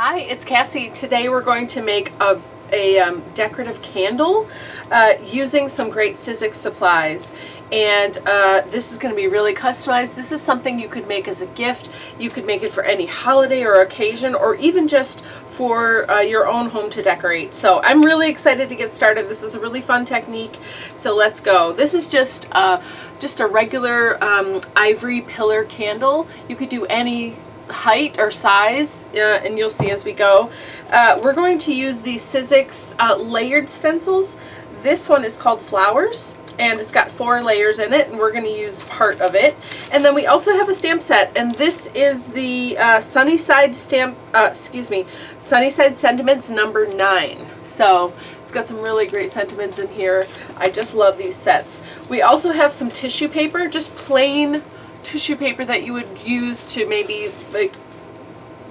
Hi, it's Kassy. Today we're going to make a decorative candle using some great Sizzix supplies. And this is going to be really customized. This is something you could make as a gift. You could make it for any holiday or occasion, or even just for your own home to decorate. So I'm really excited to get started. This is a really fun technique. So let's go. This is just a regular ivory pillar candle. You could do any height or size, and you'll see as we go. We're going to use the Sizzix layered stencils. This one is called Flowers, and it's got 4 layers in it, and we're going to use part of it. And then we also have a stamp set, and this is the Sunnyside stamp, Sunnyside Sentiments number 9. So it's got some really great sentiments in here. I just love these sets. We also have some tissue paper, just plain tissue paper that you would use to maybe like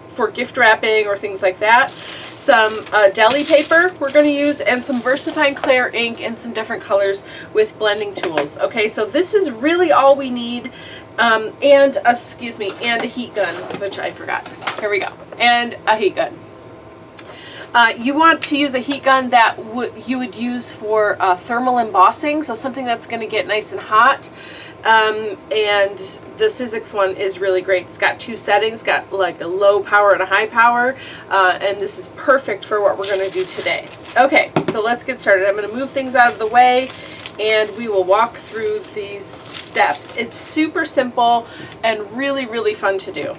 for gift wrapping or things like that. Some Deli paper we're going to use, and some VersaFine Clair ink in some different colors with blending tools. Okay, so this is really all we need, and a heat gun, which I forgot. Here we go, and a heat gun. You want to use a heat gun that you would use for thermal embossing, so something that's going to get nice and hot. And the Sizzix one is really great. It's got 2 settings, got like a low power and a high power, and this is perfect for what we're going to do today. Okay, so let's get started. I'm going to move things out of the way, and we will walk through these steps. It's super simple and really, really fun to do.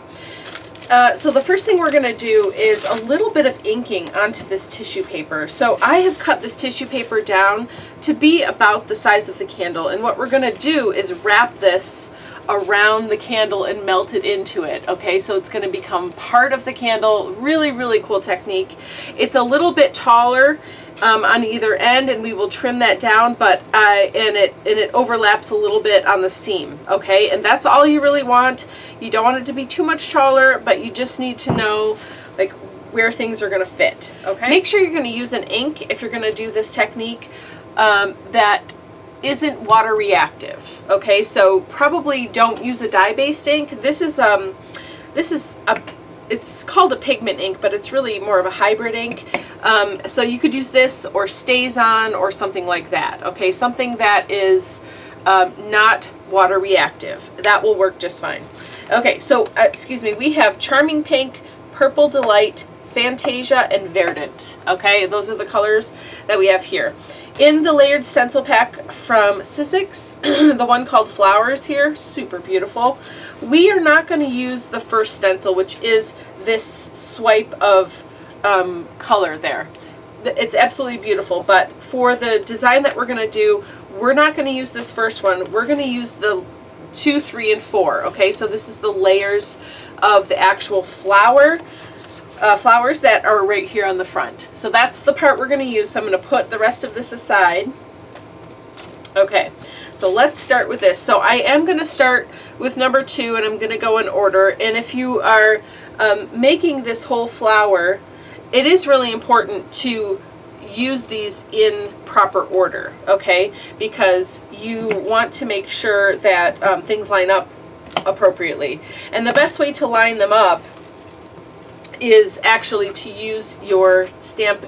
So the first thing we're going to do is a little bit of inking onto this tissue paper. So I have cut this tissue paper down to be about the size of the candle, and what we're going to do is wrap this around the candle and melt it into it. Okay, so it's going to become part of the candle. Really, really cool technique. It's a little bit taller on either end, and we will trim that down, but and it overlaps a little bit on the seam. Okay, and that's all you really want. You don't want it to be too much taller, but you just need to know like where things are going to fit. Okay, make sure you're going to use an ink if you're going to do this technique that isn't water reactive. Okay, so probably don't use a dye-based ink. It's called a pigment ink, but it's really more of a hybrid ink. So you could use this or StazOn or something like that. Okay, something that is not water reactive. That will work just fine. Okay, so we have Charming Pink, Purple Delight, Fantasia, and Verdant. Okay, those are the colors that we have here. In the layered stencil pack from Sizzix, the one called Flowers here, super beautiful. We are not going to use the first stencil, which is this swipe of color there. It's absolutely beautiful, but for the design that we're going to do, we're not going to use this first one. We're going to use the 2, 3, and 4. Okay, so this is the layers of the actual flowers that are right here on the front. So that's the part we're going to use. So I'm going to put the rest of this aside. Okay, so let's start with this. So I am going to start with number 2, and I'm going to go in order. And if you are making this whole flower, it is really important to use these in proper order, okay? Because you want to make sure that things line up appropriately. And the best way to line them up is actually to use your stamp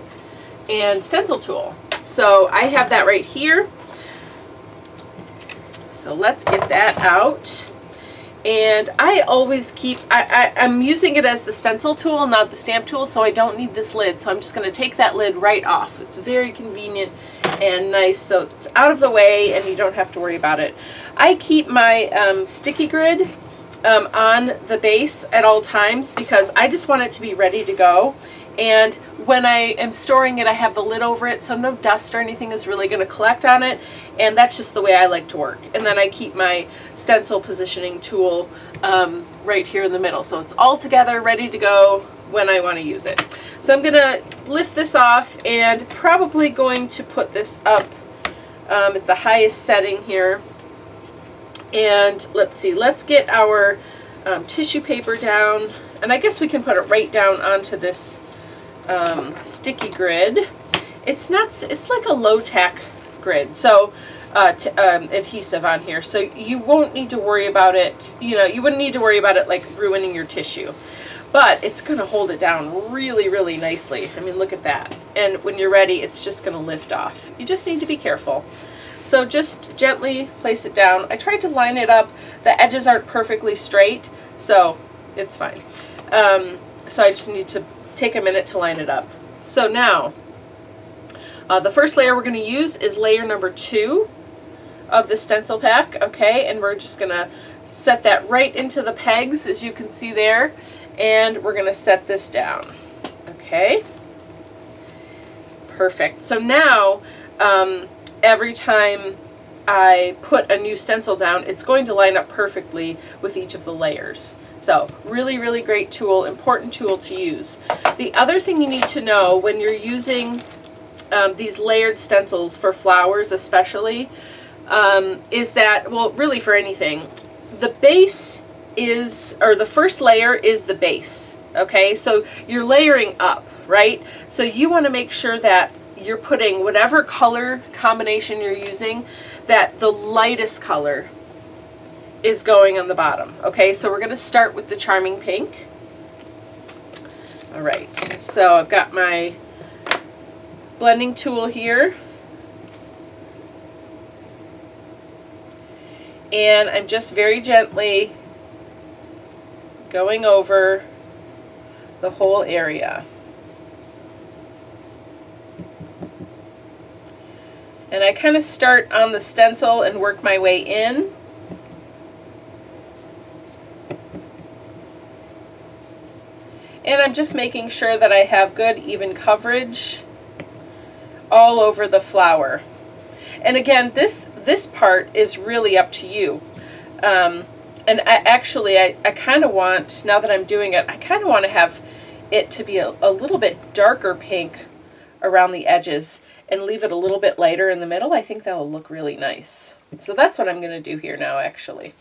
and stencil tool. So I have that right here. So let's get that out. And I always keep, I'm using it as the stencil tool, not the stamp tool, so I don't need this lid. So I'm just going to take that lid right off. It's very convenient and nice, so it's out of the way and you don't have to worry about it. I keep my sticky grid on the base at all times because I just want it to be ready to go. And when I am storing it, I have the lid over it, so no dust or anything is really going to collect on it, and that's just the way I like to work. And then I keep my stencil positioning tool right here in the middle, so it's all together, ready to go when I want to use it. So I'm going to lift this off, and probably going to put this up at the highest setting here. And let's see, let's get our tissue paper down, and I guess we can put it right down onto this sticky grid. It's like a low tack grid, so adhesive on here, so you won't need to worry about it. You know, you wouldn't need to worry about it like ruining your tissue. but it's going to hold it down really, really nicely. I mean, look at that. And when you're ready, it's just going to lift off. You just need to be careful. So just gently place it down. I tried to line it up. The edges aren't perfectly straight, so it's fine. So I just need to take a minute to line it up. So now, the first layer we're going to use is layer number 2 of the stencil pack, okay? And we're just going to set that right into the pegs, as you can see there, and we're going to set this down, okay? Perfect. So now, every time I put a new stencil down, it's going to line up perfectly with each of the layers. So really, really great tool, important tool to use. The other thing you need to know when you're using these layered stencils for flowers especially, is that, well, really for anything, the base is, or the first layer is the base, okay? So you're layering up, right? So you want to make sure that you're putting whatever color combination you're using, that the lightest color is going on the bottom. Okay, so we're going to start with the Charming Pink. All right, so I've got my blending tool here, and I'm just very gently going over the whole area. And I kind of start on the stencil and work my way in. And I'm just making sure that I have good even coverage all over the flower. And again, this part is really up to you. And I kind of want, now that I'm doing it, I kind of want to have it to be a little bit darker pink around the edges and leave it a little bit lighter in the middle. I think that will look really nice. So that's what I'm going to do here now, actually.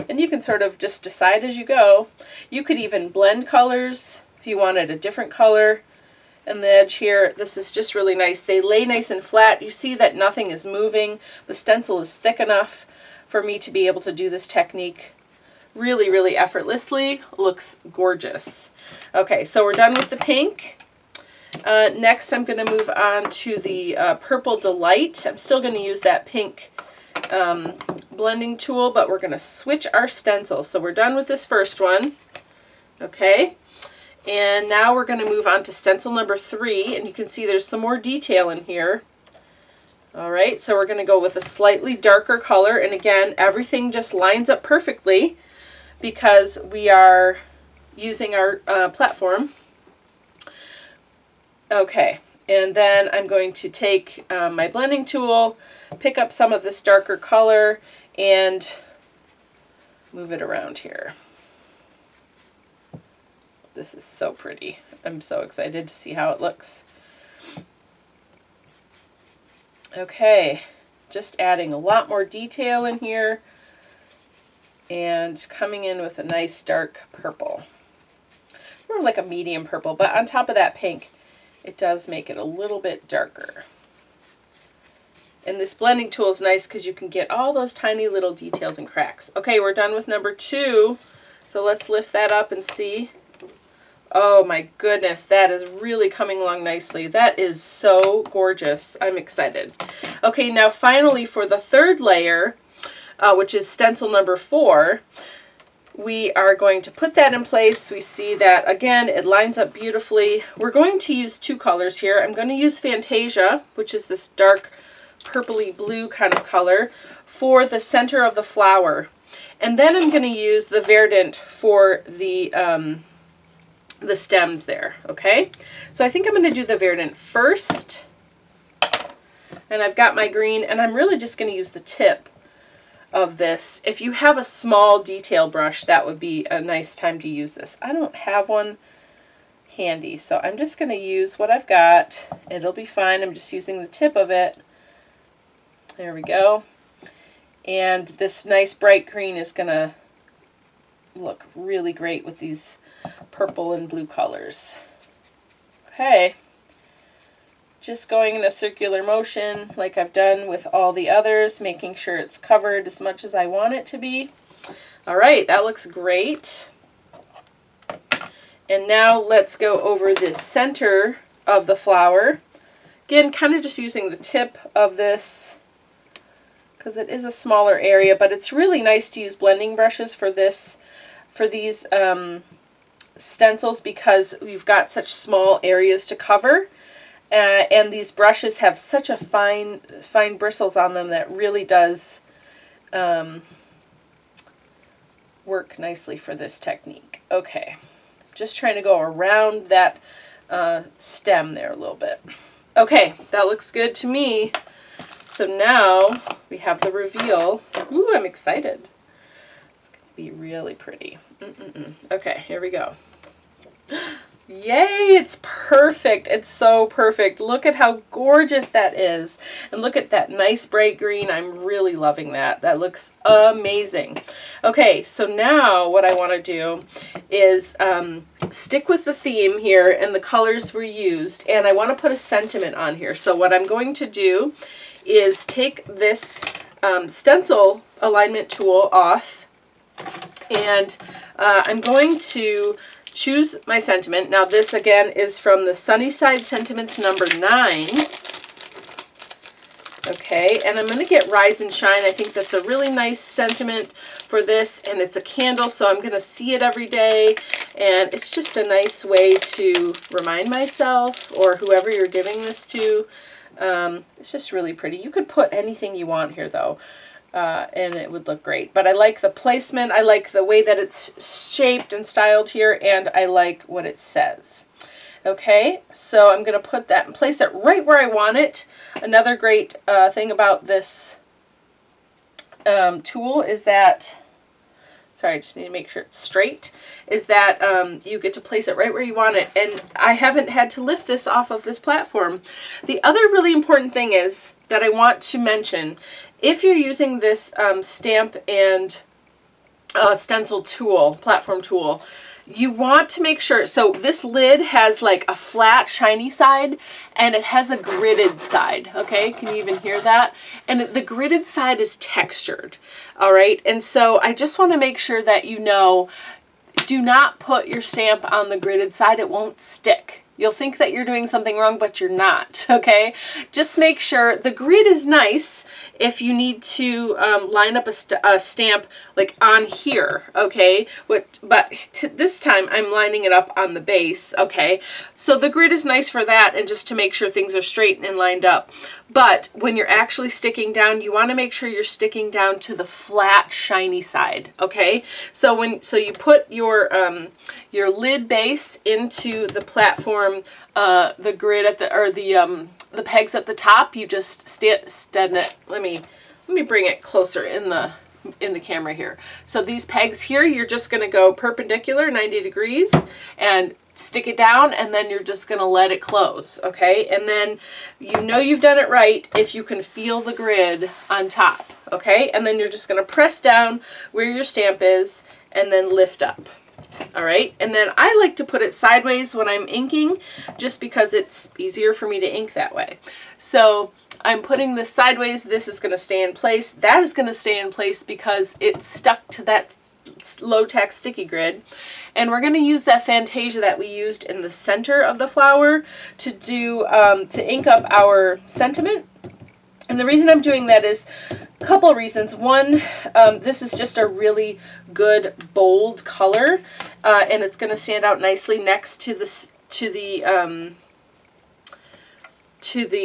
And you can sort of just decide as you go. You could even blend colors if you wanted a different color. And the edge here, this is just really nice. They lay nice and flat. You see that nothing is moving. The stencil is thick enough for me to be able to do this technique really, really effortlessly. Looks gorgeous. Okay, so we're done with the pink. Next, I'm going to move on to the Purple Delight. I'm still going to use that pink blending tool, but we're going to switch our stencil. So we're done with this first one. Okay, and now we're going to move on to stencil number 3, and you can see there's some more detail in here. All right, so we're going to go with a slightly darker color, and again, everything just lines up perfectly because we are using our platform. Okay, and then I'm going to take my blending tool, pick up some of this darker color, and move it around here. This is so pretty. I'm so excited to see how it looks. Okay, just adding a lot more detail in here and coming in with a nice dark purple. More like a medium purple, but on top of that pink, it does make it a little bit darker. And this blending tool is nice because you can get all those tiny little details and cracks. Okay, we're done with number 2. So let's lift that up and see. Oh my goodness, that is really coming along nicely. That is so gorgeous. I'm excited. Okay, now finally for the third layer, which is stencil number 4, we are going to put that in place. We see that, again, it lines up beautifully. We're going to use 2 colors here. I'm going to use Fantasia, which is this dark purpley blue kind of color, for the center of the flower. And then I'm going to use the Verdant for the stems there, okay? So I think I'm going to do the Verdant first. And I've got my green, and I'm really just going to use the tip of this. If you have a small detail brush, that would be a nice time to use this. I don't have one handy, so I'm just going to use what I've got. It'll be fine. I'm just using the tip of it. There we go. And this nice bright green is going to look really great with these purple and blue colors. Okay. Just going in a circular motion like I've done with all the others, making sure it's covered as much as I want it to be. All right, that looks great. And now let's go over the center of the flower. Again, kind of just using the tip of this because it is a smaller area, but it's really nice to use blending brushes for this, for these stencils, because we've got such small areas to cover. And these brushes have such a fine bristles on them that really does work nicely for this technique. Okay, just trying to go around that stem there a little bit. Okay, that looks good to me. So now we have the reveal. Ooh, I'm excited. It's going to be really pretty. Okay, here we go. Yay, it's perfect. It's so perfect. Look at how gorgeous that is. And look at that nice bright green. I'm really loving that. That looks amazing. Okay, so now what I want to do is stick with the theme here and the colors were used. And I want to put a sentiment on here. So what I'm going to do is take this stencil alignment tool off. And I'm going to choose my sentiment. Now this again is from the Sunnyside Sentiments number 9. Okay, and I'm going to get Rise and Shine. I think that's a really nice sentiment for this, and it's a candle, so I'm going to see it every day, and it's just a nice way to remind myself or whoever you're giving this to. It's just really pretty. You could put anything you want here though. And it would look great. But I like the placement, I like the way that it's shaped and styled here, and I like what it says. Okay, so I'm going to put that and place it right where I want it. Another great thing about this tool is that, sorry, I just need to make sure it's straight, is that you get to place it right where you want it. And I haven't had to lift this off of this platform. The other really important thing is that I want to mention, if you're using this stamp and stencil tool, platform tool, you want to make sure, so this lid has like a flat shiny side and it has a gridded side. Okay, can you even hear that? And the gridded side is textured. All right, and so I just want to make sure that you know, do not put your stamp on the gridded side. It won't stick. You'll think that you're doing something wrong, but you're not, okay? Just make sure the grid is nice if you need to line up a stamp like on here, okay? But this time I'm lining it up on the base, okay? So the grid is nice for that and just to make sure things are straight and lined up. But when you're actually sticking down, you want to make sure you're sticking down to the flat, shiny side, okay? So you put your lid base into the platform, the grid at the pegs at the top, you just stand it. Let me bring it closer in the camera here. So these pegs here, you're just going to go perpendicular 90 degrees and stick it down, and then you're just going to let it close, okay? And then you know you've done it right if you can feel the grid on top, okay? And then you're just going to press down where your stamp is and then lift up. All right, and then I like to put it sideways when I'm inking just because it's easier for me to ink that way. So I'm putting this sideways. This is going to stay in place. That is going to stay in place because it's stuck to that low-tack sticky grid. And we're going to use that Fantasia that we used in the center of the flower to do to ink up our sentiment. And the reason I'm doing that is a couple reasons. One, this is just a really good bold color, and it's going to stand out nicely next to the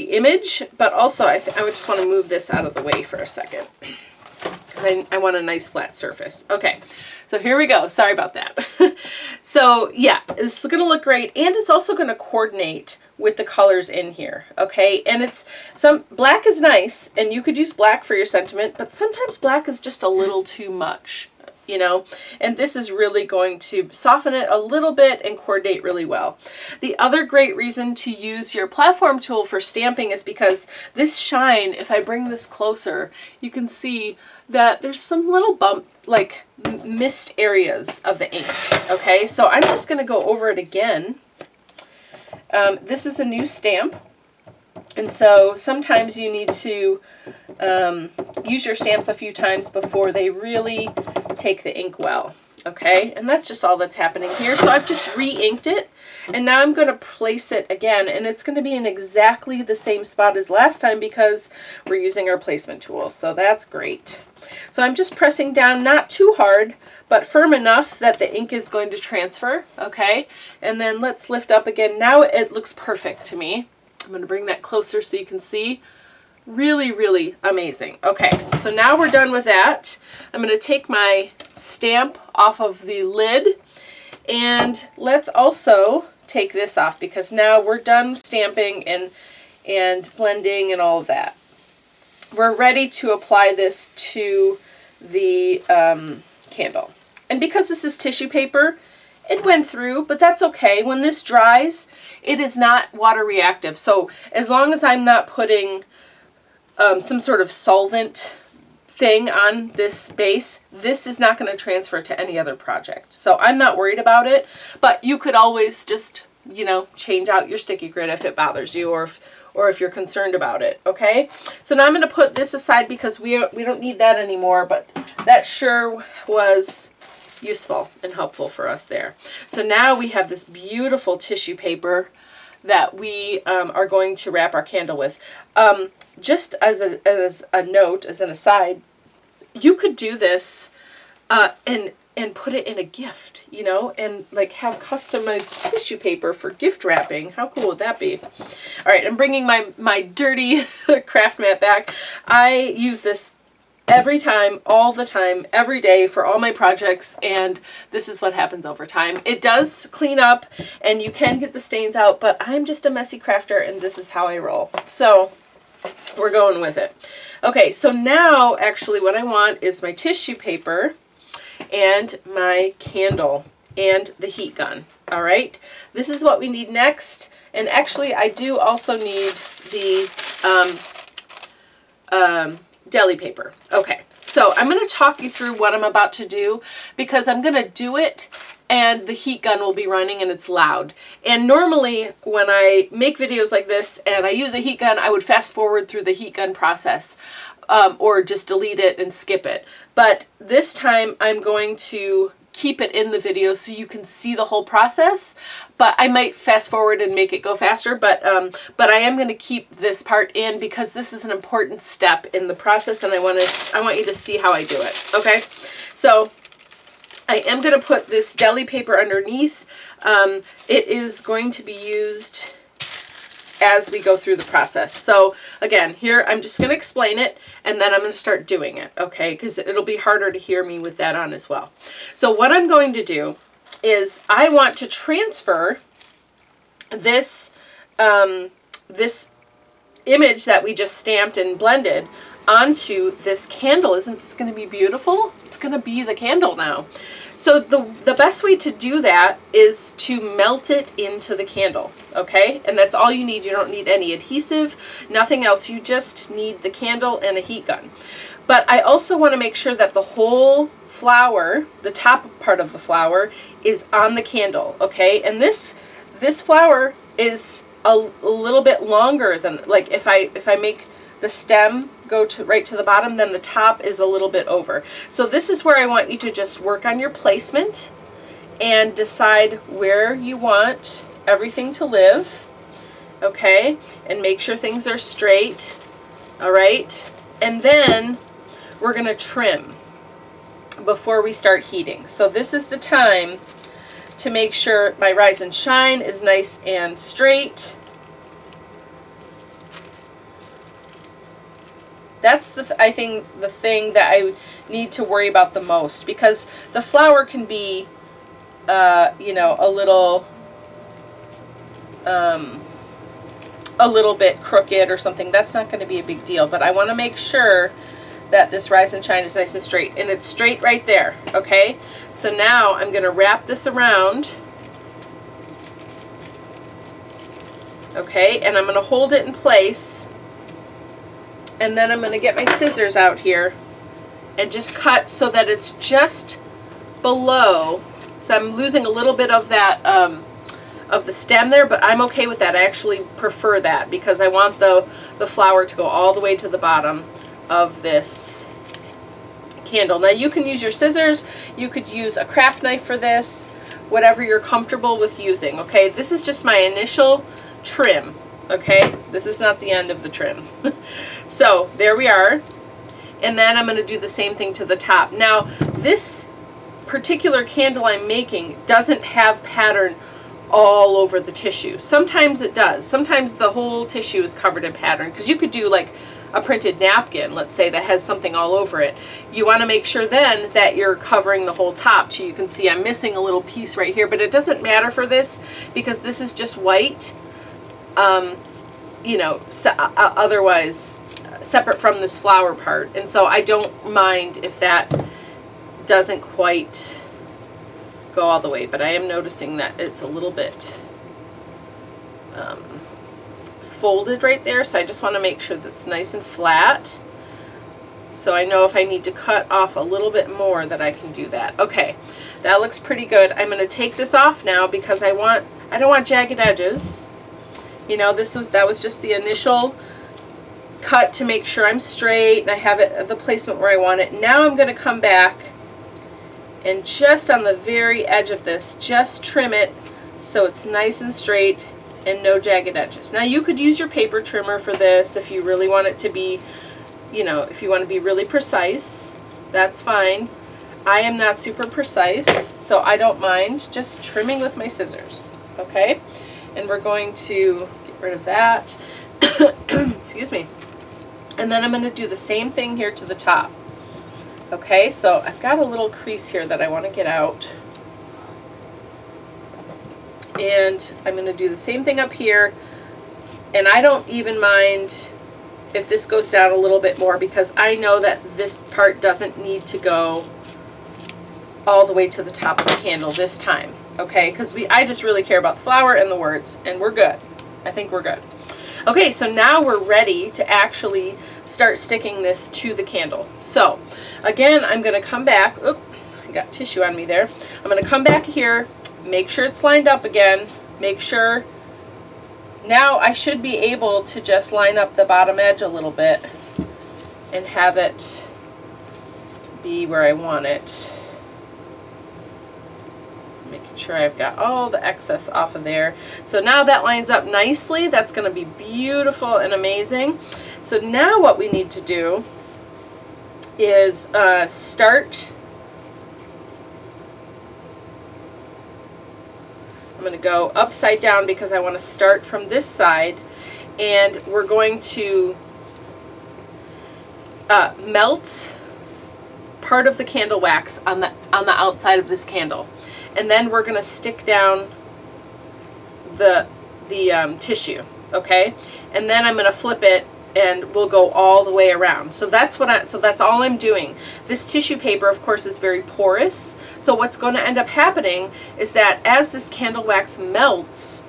image. But also, I would just want to move this out of the way for a second because I want a nice flat surface. Okay, so here we go. Sorry about that. So yeah, it's going to look great, and it's also going to coordinate with the colors in here, okay? And black is nice, and you could use black for your sentiment, but sometimes black is just a little too much, you know? And this is really going to soften it a little bit and coordinate really well. The other great reason to use your platform tool for stamping is because this shine, if I bring this closer, you can see that there's some little bump, like missed areas of the ink, okay? So I'm just gonna go over it again. This is a new stamp, and so sometimes you need to use your stamps a few times before they really take the ink well. Okay, and that's just all that's happening here. So I've just re-inked it, and now I'm going to place it again, and it's going to be in exactly the same spot as last time because we're using our placement tool. So that's great. So I'm just pressing down, not too hard, but firm enough that the ink is going to transfer. Okay, and then let's lift up again. Now it looks perfect to me. I'm going to bring that closer so you can see. Really, really amazing. Okay, so now we're done with that. I'm going to take my stamp off of the lid, and let's also take this off because now we're done stamping and blending and all of that. We're ready to apply this to the candle. And because this is tissue paper, it went through, but that's okay. When this dries, it is not water reactive. So as long as I'm not putting some sort of solvent thing on this base, this is not going to transfer to any other project. So I'm not worried about it, but you could always just, you know, change out your sticky grid if it bothers you or if you're concerned about it. Okay, so now I'm going to put this aside because we don't need that anymore, but that sure was useful and helpful for us there. So now we have this beautiful tissue paper that we are going to wrap our candle with. Just as a note, as an aside, you could do this and put it in a gift, you know, and like have customized tissue paper for gift wrapping. How cool would that be? All right, I'm bringing my dirty craft mat back. I use this every time, all the time, every day for all my projects, and this is what happens over time. It does clean up and you can get the stains out, but I'm just a messy crafter and this is how I roll. So we're going with it. Okay, so now actually what I want is my tissue paper and my candle and the heat gun. All right, this is what we need next. And actually I do also need the deli paper. Okay, so I'm going to talk you through what I'm about to do because I'm going to do it and the heat gun will be running and it's loud. And normally when I make videos like this and I use a heat gun, I would fast forward through the heat gun process or just delete it and skip it. But this time I'm going to keep it in the video so you can see the whole process, but I might fast forward and make it go faster, but I am going to keep this part in because this is an important step in the process and I want you to see how I do it. Okay, so I am going to put this deli paper underneath. It is going to be used as we go through the process. So again, here I'm just going to explain it and then I'm going to start doing it, okay? Because it'll be harder to hear me with that on as well. So what I'm going to do is I want to transfer this, this image that we just stamped and blended onto this candle. Isn't this going to be beautiful? It's going to be the candle now. So the best way to do that is to melt it into the candle, okay? And that's all you need. You don't need any adhesive, nothing else. You just need the candle and a heat gun. But I also want to make sure that the whole flower, the top part of the flower, is on the candle, okay? And this flower is a little bit longer than, like if I make the stem go to right to the bottom, then the top is a little bit over. So this is where I want you to just work on your placement and decide where you want everything to live, okay? And make sure things are straight, all right? And then we're gonna trim before we start heating. So this is the time to make sure my Rise and Shine is nice and straight. That's I think the thing that I need to worry about the most, because the flower can be, you know, a little bit crooked or something. That's not going to be a big deal, but I want to make sure that this Rise and Shine is nice and straight, and it's straight right there. Okay, so now I'm going to wrap this around. Okay, and I'm going to hold it in place. And then I'm going to get my scissors out here and just cut so that it's just below. So I'm losing a little bit of that, of the stem there, but I'm okay with that. I actually prefer that because I want the flower to go all the way to the bottom of this candle. Now you can use your scissors, you could use a craft knife for this, whatever you're comfortable with using, okay? This is just my initial trim, okay? This is not the end of the trim. So there we are. And then I'm going to do the same thing to the top. Now this particular candle I'm making doesn't have pattern all over the tissue. Sometimes it does. Sometimes the whole tissue is covered in pattern, because you could do like a printed napkin, let's say, that has something all over it. You want to make sure then that you're covering the whole top. So you can see I'm missing a little piece right here, but it doesn't matter for this because this is just white, you know, otherwise separate from this flower part. And so I don't mind if that doesn't quite go all the way, but I am noticing that it's a little bit folded right there, so I just want to make sure that's nice and flat, so I know if I need to cut off a little bit more that I can do that. Okay, that looks pretty good. I'm going to take this off now because I don't want jagged edges. You know, that was just the initial cut to make sure I'm straight and I have it at the placement where I want it. Now I'm going to come back and just on the very edge of this, just trim it so it's nice and straight and no jagged edges. Now you could use your paper trimmer for this if you really want it to be, you know, if you want to be really precise, that's fine. I am not super precise, so I don't mind just trimming with my scissors, okay? And we're going to get rid of that. Excuse me. And then I'm going to do the same thing here to the top. Okay, so I've got a little crease here that I want to get out. And I'm going to do the same thing up here. And I don't even mind if this goes down a little bit more because I know that this part doesn't need to go all the way to the top of the candle this time. Okay, because I just really care about the flower and the words, and we're good. I think we're good. Okay, so now we're ready to actually start sticking this to the candle. So again, I'm going to come back. Oop, I got tissue on me there. I'm going to come back here, make sure it's lined up again, make sure. Now I should be able to just line up the bottom edge a little bit and have it be where I want it. Making sure I've got all the excess off of there. So now that lines up nicely. That's going to be beautiful and amazing. So now what we need to do is start. I'm going to go upside down because I want to start from this side, and we're going to melt part of the candle wax on the outside of this candle. And then we're going to stick down the tissue, okay? And then I'm going to flip it and we'll go all the way around. So that's all I'm doing. This tissue paper, of course, is very porous. So what's going to end up happening is that as this candle wax melts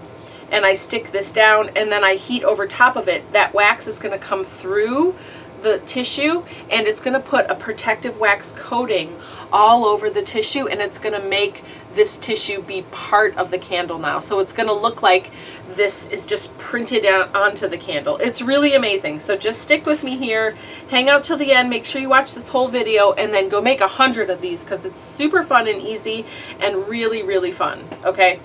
and I stick this down and then I heat over top of it, that wax is going to come through the tissue and it's going to put a protective wax coating all over the tissue, and it's going to make this tissue be part of the candle now. So it's going to look like this is just printed onto the candle. It's really amazing. So just stick with me here, hang out till the end, make sure you watch this whole video, and then go make 100 of these because it's super fun and easy and really, really fun. Okay,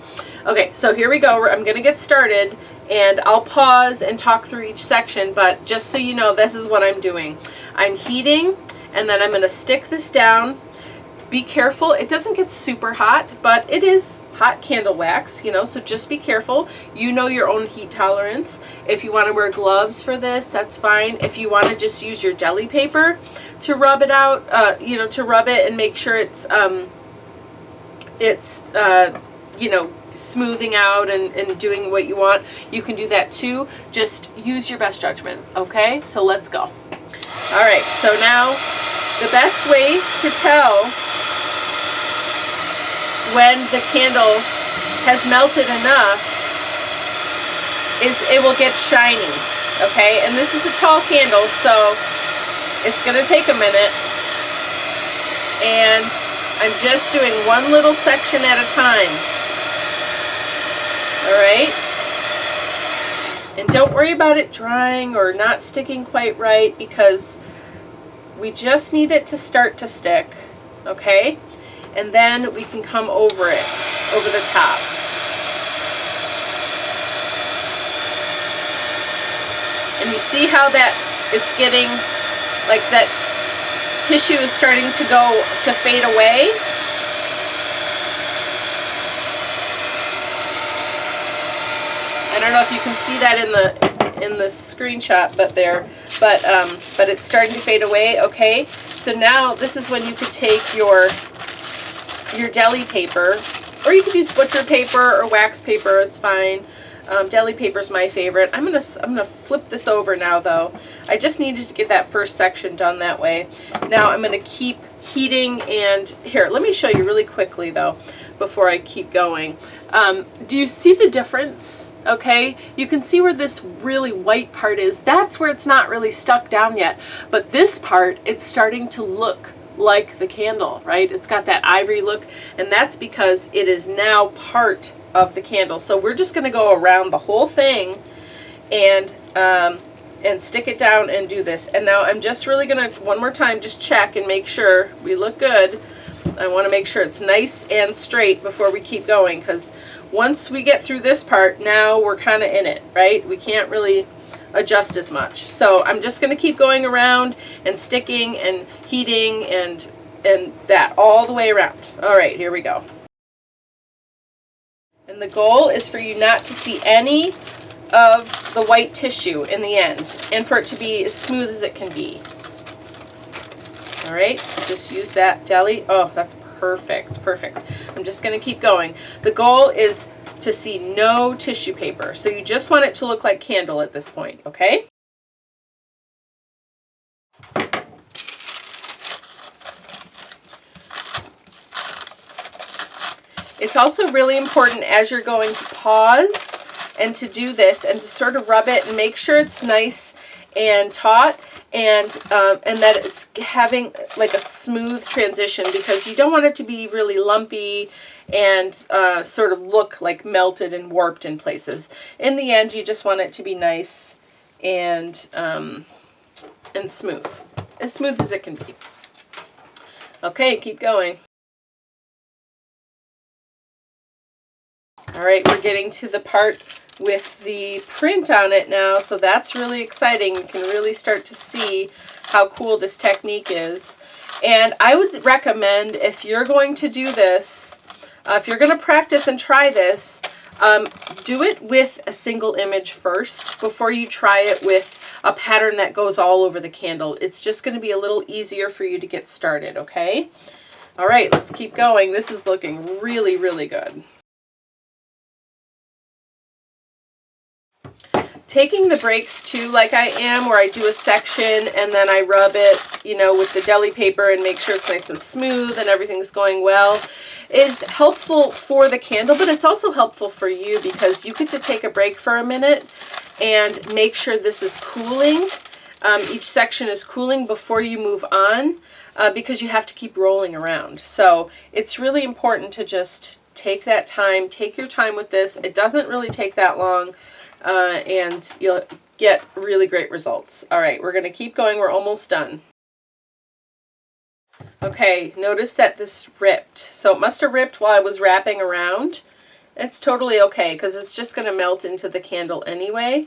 so here we go. I'm going to get started, and I'll pause and talk through each section, but just so you know, this is what I'm doing. I'm heating, and then I'm going to stick this down. Be careful, it doesn't get super hot, but it is hot candle wax, you know, so just be careful. You know your own heat tolerance. If you want to wear gloves for this, that's fine. If you want to just use your deli paper to rub it out, you know, to rub it and make sure it's you know, smoothing out and doing what you want, you can do that too. Just use your best judgment, okay? So let's go. All right, so now the best way to tell when the candle has melted enough is it will get shiny, okay? And this is a tall candle, so it's going to take a minute. And I'm just doing one little section at a time. All right? And don't worry about it drying or not sticking quite right, because We just need it to start to stick, okay? And then we can come over it, over the top. And you see how that it's getting, like that tissue is starting to go, to fade away? I don't know if you can see that in the screenshot, but it's starting to fade away. Okay, so now this is when you could take your deli paper, or you could use butcher paper or wax paper. It's fine. Deli paper is my favorite. I'm gonna flip this over now, though. I just needed to get that first section done that way. Now I'm gonna keep heating, and here, let me show you really quickly though, before I keep going. Do you see the difference? Okay, you can see where this really white part is. That's where it's not really stuck down yet. But this part, it's starting to look like the candle, right? It's got that ivory look, and that's because it is now part of the candle. So we're just gonna go around the whole thing and stick it down and do this. And now I'm just really gonna, one more time, just check and make sure we look good. I want to make sure it's nice and straight before we keep going, because once we get through this part, now we're kind of in it, right? We can't really adjust as much. So I'm just going to keep going around and sticking and heating and that all the way around. All right, here we go. And the goal is for you not to see any of the white tissue in the end, and for it to be as smooth as it can be. All right, so just use that deli. Oh, that's perfect, perfect. I'm just gonna keep going. The goal is to see no tissue paper. So you just want it to look like candle at this point, okay? It's also really important as you're going to pause and to do this and to sort of rub it and make sure it's nice and taut, and that it's having like a smooth transition, because you don't want it to be really lumpy and sort of look like melted and warped in places. In the end, you just want it to be nice and smooth as it can be. Okay, keep going. All right, we're getting to the part with the print on it now, so that's really exciting. You can really start to see how cool this technique is. And I would recommend, if you're going to do this, if you're going to practice and try this, do it with a single image first before you try it with a pattern that goes all over the candle. It's just going to be a little easier for you to get started, okay? All right, let's keep going. This is looking really, really good. Taking the breaks too, like I am, where I do a section and then I rub it, you know, with the deli paper and make sure it's nice and smooth and everything's going well, is helpful for the candle, but it's also helpful for you because you get to take a break for a minute and make sure this is cooling. Each section is cooling before you move on, because you have to keep rolling around. So it's really important to just take that time, take your time with this. It doesn't really take that long. And you'll get really great results. All right, we're going to keep going. We're almost done. Okay, notice that this ripped. So it must have ripped while I was wrapping around. It's totally okay because it's just going to melt into the candle anyway.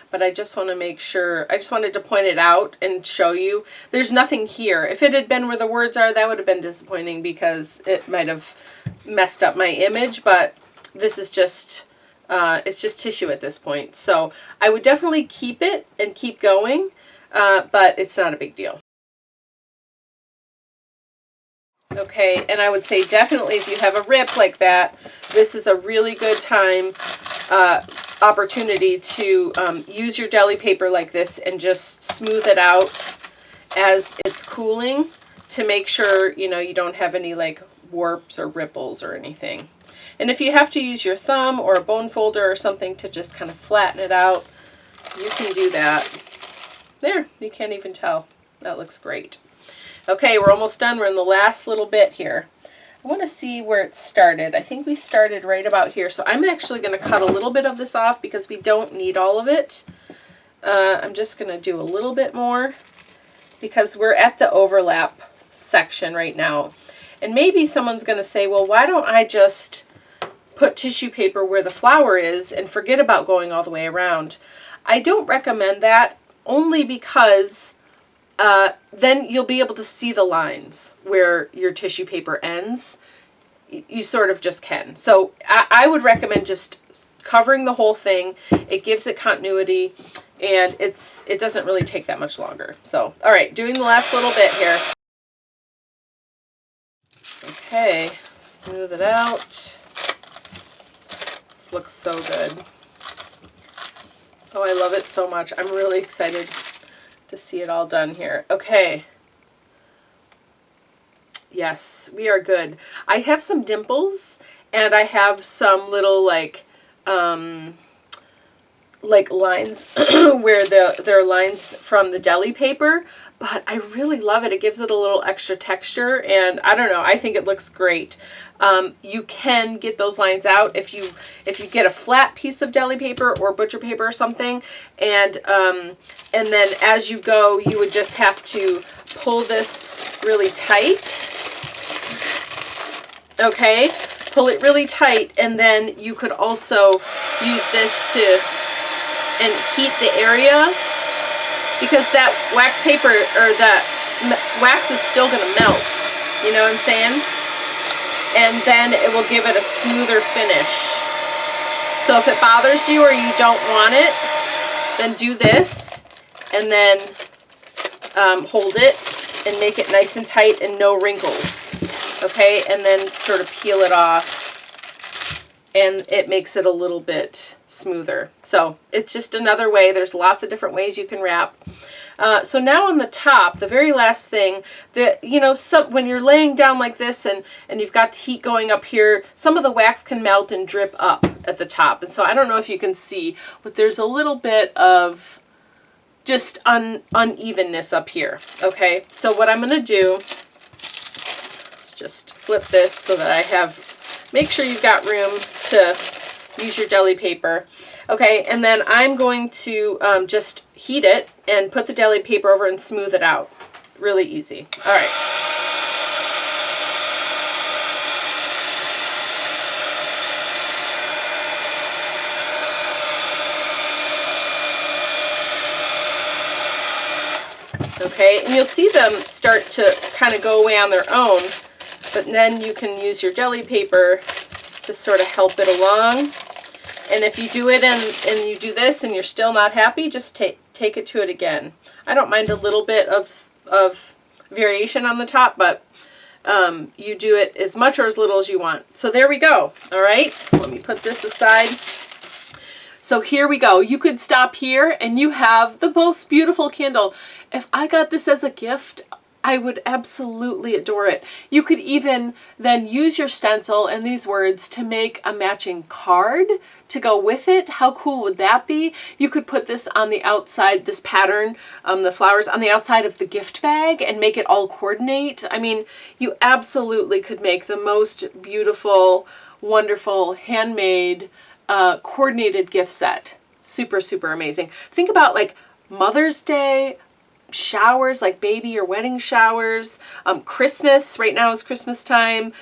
But I just want to make sure, I just wanted to point it out and show you. There's nothing here. If it had been where the words are, that would have been disappointing because it might have messed up my image, but this is just... it's just tissue at this point. So I would definitely keep it and keep going, but it's not a big deal. Okay, and I would say definitely if you have a rip like that, this is a really good time, opportunity to use your deli paper like this and just smooth it out as it's cooling to make sure, you know, you don't have any like warps or ripples or anything. And if you have to use your thumb or a bone folder or something to just kind of flatten it out, you can do that. There, you can't even tell. That looks great. Okay, we're almost done. We're in the last little bit here. I want to see where it started. I think we started right about here. So I'm actually going to cut a little bit of this off because we don't need all of it. I'm just going to do a little bit more. because we're at the overlap section right now. And maybe someone's going to say, well, why don't I just put tissue paper where the flower is and forget about going all the way around? I don't recommend that, only because then you'll be able to see the lines where your tissue paper ends. You sort of just can. So I would recommend just covering the whole thing. It gives it continuity, and it doesn't really take that much longer. So, all right, doing the last little bit here. Okay, smooth it out. This looks so good. Oh, I love it so much. I'm really excited to see it all done here. Okay. Yes, we are good. I have some dimples, and I have some little like lines where there are lines from the Deli paper, but I really love it. It gives it a little extra texture, and I don't know, I think it looks great. You can get those lines out if you get a flat piece of Deli paper or butcher paper or something, and then as you go, you would just have to pull this really tight. Okay, pull it really tight, and then you could also use this to heat the area, because that wax paper or that wax is still going to melt, you know what I'm saying? And then it will give it a smoother finish. So if it bothers you or you don't want it, then do this, and then hold it and make it nice and tight and no wrinkles. Okay, and then sort of peel it off, and it makes it a little bit smoother. So it's just another way. There's lots of different ways you can wrap. So now on the top, the very last thing, that when you're laying down like this and you've got the heat going up here, some of the wax can melt and drip up at the top. And so I don't know if you can see, but there's a little bit of just unevenness up here. Okay, so what I'm going to do, just flip this so that I make sure you've got room to use your Deli paper. Okay, and then I'm going to just heat it and put the Deli paper over and smooth it out. Really easy. All right. Okay, and you'll see them start to kind of go away on their own. But then you can use your Deli paper to sort of help it along. And if you do it and you do this and you're still not happy, just take it to it again. I don't mind a little bit of variation on the top, but you do it as much or as little as you want. So there we go. All right, let me put this aside. So here we go. You could stop here and you have the most beautiful candle. If I got this as a gift, I would absolutely adore it. You could even then use your stencil and these words to make a matching card to go with it. How cool would that be? You could put this on the outside, this pattern, the flowers on the outside of the gift bag and make it all coordinate. I mean, you absolutely could make the most beautiful, wonderful, handmade, coordinated gift set. Super, super amazing. Think about like Mother's Day, showers, like baby or wedding showers, Christmas. Right now is Christmas time.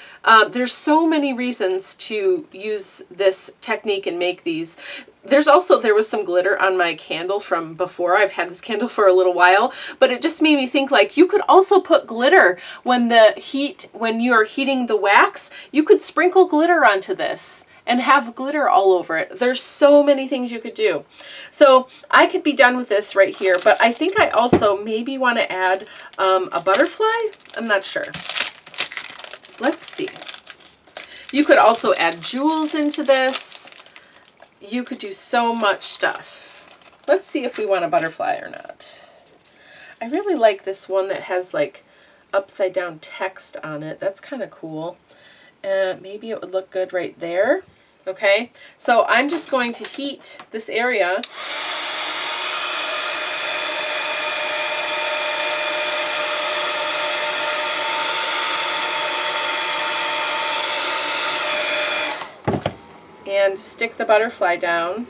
There's so many reasons to use this technique and make these. There was some glitter on my candle from before. I've had this candle for a little while, but it just made me think like you could also put glitter when you are heating the wax. You could sprinkle glitter onto this and have glitter all over it. There's so many things you could do. So I could be done with this right here, but I think I also maybe want to add a butterfly. I'm not sure. Let's see. You could also add jewels into this. You could do so much stuff. Let's see if we want a butterfly or not. I really like this one that has like upside down text on it. That's kind of cool. Maybe it would look good right there. Okay, so I'm just going to heat this area. And stick the butterfly down.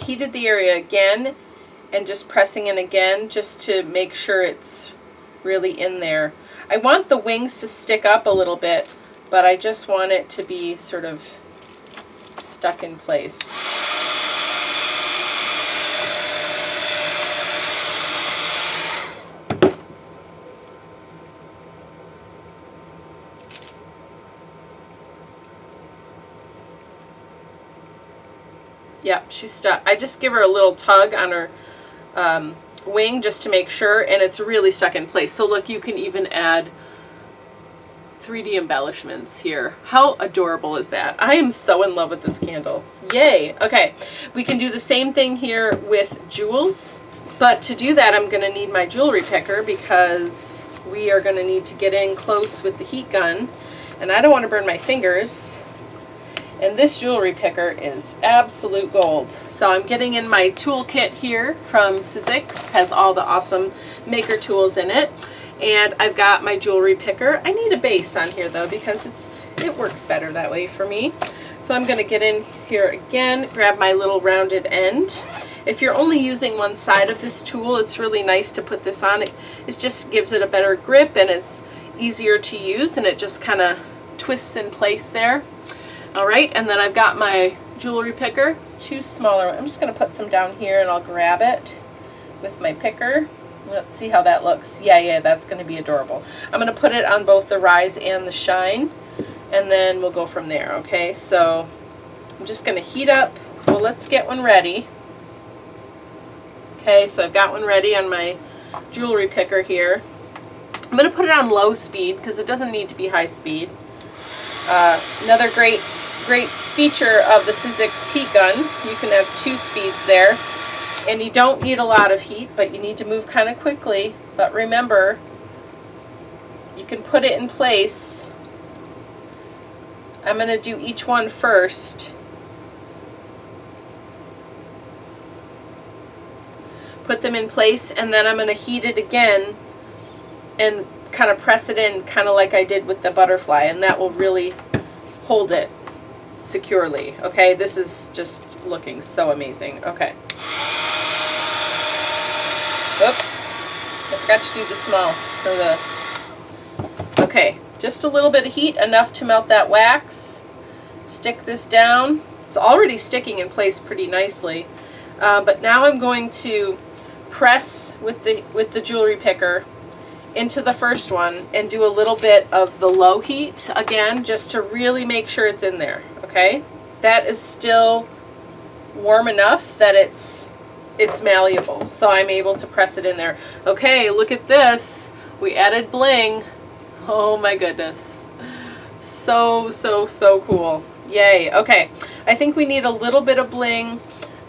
heated the area again and just pressing in again just to make sure it's really in there. I want the wings to stick up a little bit, but I just want it to be sort of stuck in place. Yep, she's stuck. I just give her a little tug on her wing just to make sure, and it's really stuck in place. So look, you can even add 3D embellishments here. How adorable is that? I am so in love with this candle. Yay! Okay, we can do the same thing here with jewels, but to do that I'm going to need my jewelry picker because we are going to need to get in close with the heat gun, and I don't want to burn my fingers. And this jewelry picker is absolute gold. So I'm getting in my toolkit here from Sizzix. Has all the awesome maker tools in it. And I've got my jewelry picker. I need a base on here though because it works better that way for me. So I'm going to get in here again, grab my little rounded end. If you're only using one side of this tool, it's really nice to put this on. It just gives it a better grip and it's easier to use, and it just kind of twists in place there. All right, and then I've got my jewelry picker, two smaller ones. I'm just going to put some down here and I'll grab it with my picker. Let's see how that looks. Yeah, that's going to be adorable. I'm going to put it on both the rise and the shine, and then we'll go from there, okay? So I'm just going to heat up. Well, let's get one ready. Okay, so I've got one ready on my jewelry picker here. I'm going to put it on low speed because it doesn't need to be high speed. Another great feature of the Sizzix heat gun, you can have 2 speeds there, and you don't need a lot of heat, but you need to move kind of quickly. But remember, you can put it in place. I'm going to do each one first. Put them in place, and then I'm going to heat it again and kind of press it in kind of like I did with the butterfly, and that will really hold it securely. Okay, this is just looking so amazing. Okay. Oop, I forgot to do the small for the. Okay, just a little bit of heat, enough to melt that wax. Stick this down. It's already sticking in place pretty nicely, but now I'm going to press with the jewelry picker into the first one and do a little bit of the low heat again, just to really make sure it's in there. Okay, that is still warm enough that it's malleable, so I'm able to press it in there. Okay, look at this. We added bling. Oh my goodness, so cool. Yay. Okay, I think we need a little bit of bling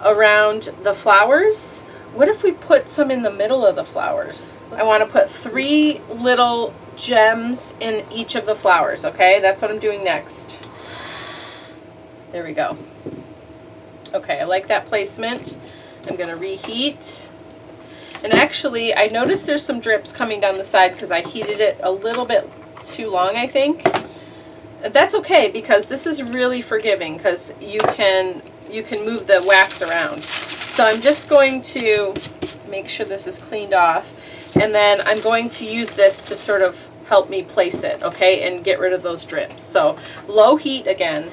around the flowers. What if we put some in the middle of the flowers? I want to put 3 little gems in each of the flowers, okay? That's what I'm doing next. There we go. Okay, I like that placement. I'm going to reheat. And actually, I noticed there's some drips coming down the side because I heated it a little bit too long, I think. That's okay because this is really forgiving because you can move the wax around. So I'm just going to make sure this is cleaned off, and then I'm going to use this to sort of help me place it, okay, and get rid of those drips. So low heat again.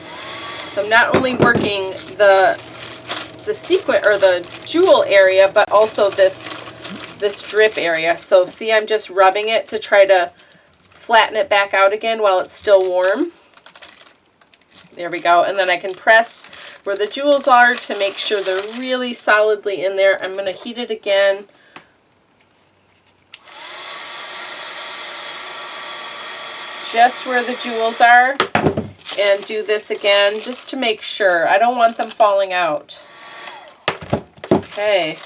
So I'm not only working the sequin or the jewel area, but also this drip area. So see, I'm just rubbing it to try to flatten it back out again while it's still warm. There we go. And then I can press where the jewels are to make sure they're really solidly in there. I'm going to heat it again. Just where the jewels are, and do this again just to make sure. I don't want them falling out. Okay.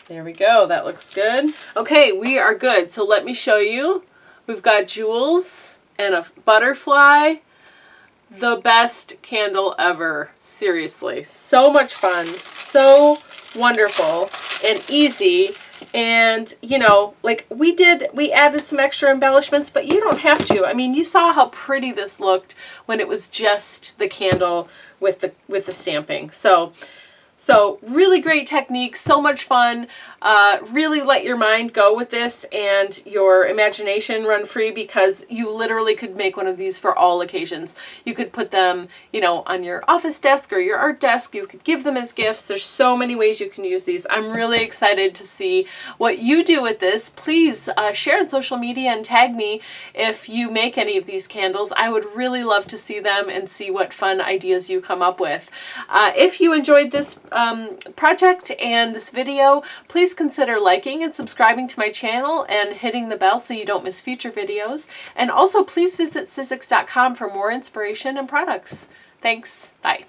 There we go. That looks good. Okay, we are good. So let me show you. We've got jewels and a butterfly. The best candle ever. Seriously. So much fun. So wonderful and easy. And, you know, like we added some extra embellishments, but you don't have to. I mean, you saw how pretty this looked when it was just the candle with the stamping. So really great technique, so much fun. Really let your mind go with this and your imagination run free, because you literally could make one of these for all occasions. You could put them, you know, on your office desk or your art desk. You could give them as gifts. There's so many ways you can use these. I'm really excited to see what you do with this. Please share on social media and tag me if you make any of these candles. I would really love to see them and see what fun ideas you come up with. If you enjoyed this project and this video, please consider liking and subscribing to my channel and hitting the bell so you don't miss future videos. And also please visit Sizzix.com for more inspiration and products. Thanks. Bye.